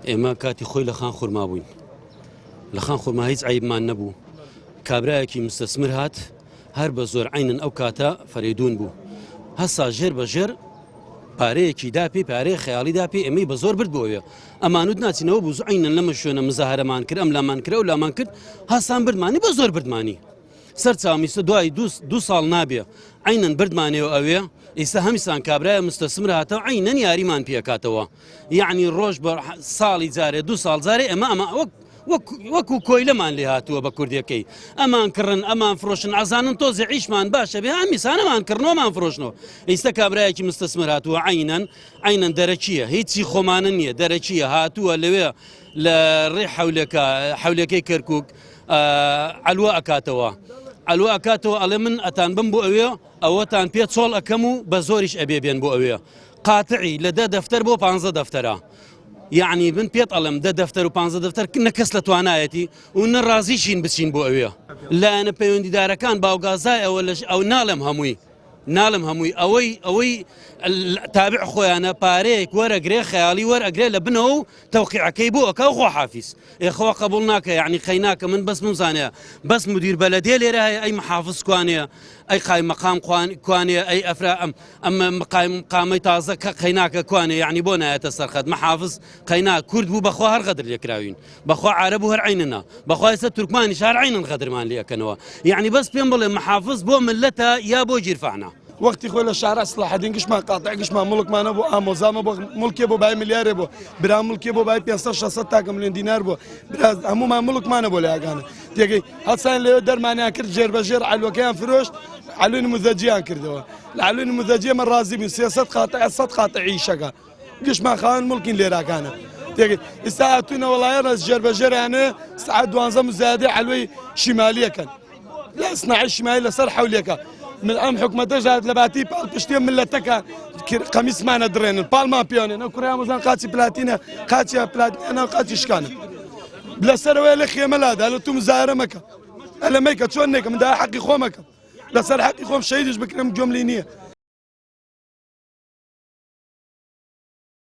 ئێمە کاتی خۆی لە خان خورما بووین لە خان خورما هیچ عیبمان نەبوو کابرایەکی مستەسمر هات هەر بە زۆر عینن ئەو کاتە فەریدون بوو هەسا ژێر بە ژێر پارەیەکی داپی پارەیە خەیاڵی داپی ئەمەی بە زۆر برد بۆیە ئەمانوت ناچینەوە بوو زوو عینن لەمە شوێنە مزاهرەمان کرد ئەم لامان کرا و لامان کرد هەسان بردمانی بە زۆر بردمانی سەر چاومیستە دوای دو ساڵ نابێ عینن بردمانەوە ئەوێ ئێستا هەمیسان کابرایە مستەسمر هاتەوە عینەن یاریمان پێکاتەوە یعنی ڕۆژ بە ساڵی جارێ دو ساڵ جارێ ئەمە وەکو کۆیلەمان لێ هاتووە بە کوردیەکەی ئەمان کڕن ئەمان فرۆشن ئازانن تۆزی عیشمان باشە بێ هەمیسانەمان کردنەوەمان فرۆشنەوە ئێستا کابرایەکی مستەسمر هاتووە عینەن دەرەچیە هیچی خۆمانە نییە دەرەچیە هاتووە لەوێ لە ڕێ حولەکەی کەرکووک ئەلوە ئەکاتەوە ئەڵێ من ئەتان بم بۆ ئەوێ ئەوەتان پێ چۆڵ ئەەکەم و بە زۆریش ئەبێ بێن بۆ ئەوێ قاتعی لە 10 دەفتەر بۆ 15 دەفتەرە یعنی من پێت ئەڵم 10 دەفتەر و 15 دەفتەر نەکەس لە توانایەتی و نەڕازیشین بچین بۆ ئەوێ لایەنە پەیوەندیدارەکان باوگازای ئەو ناڵم هەمووی ئەوەی تابع خۆیانە پارەیەک وەرەگرێ خەیاڵی وەرئەگرێ لە بنەوە و تەوقیعەکەی بۆ ئەکا خۆ حافیز ئێخەوە قبول ناکە یعنی خەیناکە من بەس مزانەیە بەس مدیر بەلەدێ لێرە هەیە ئەی محافظ کوانەیە ئەی قایم مەقام کوانەیە ئەی ئەفرا ئەم مقامی تازە خەیناکە کوانێ یعنی بۆ نایەتە سەرخەت محافظ خەینا کورد بوو بەخوا هەر غەدر لێکراوین بەخوا عەرەب بوو هەر عیننا بەخوا ئێستا تورکمانیش هەر عینن غەدرمان لێەکەنەوە یعنی بەس پێم بڵێ محافظ بۆ ملەتە یا بۆ جیرفانە وقتی خۆی لە شارە سلاح الدین گشتمان قاتع گشتمان مڵکمانە بۆ ئامۆزامە بۆ مڵکێ بۆ بای ملیارێ بۆ برا مڵکێ بۆ بای 500 تاکە ملیۆن دینار بۆ هەمومان مڵکمانە بۆ لایگانە تێگەی هەسان لەوێ دەرمانیان کرد جێر بە ژێر عەلوەکەیان فرۆشت عەلووی نموزەجییان کردەوە لە عەلووی نموزەجیە من ڕازی بووین 300 قاتع 100 قاتعی شەکە گشتمان خاوەن مڵکین لێراکانە تێگەی ئێستا هاتوونە وەڵایەنە جێر بە ژێرانە سعات 12 مزایدەی عەلوەی شیمالیەکەن لە ئەسناعی شیمالی لەسەر حەولێکە من ئەم حکومەتە ژات لە باتی پاڵ پشتێ ملەتەکە قەمیسمانە درێنن پاڵمان پیانێن ئەو کوڕیان مەزان قاچی پلاتینە قاچیە پلاتینە قاچی شکانە لەسەرەوەی لە خێمەلادا لە تو مزایرە مەکە ئەلەمەیکە چۆن نێکە من دا حەقی خۆمەکە لەسەر حەقی خۆم شەیدش بکرم جۆملی نییە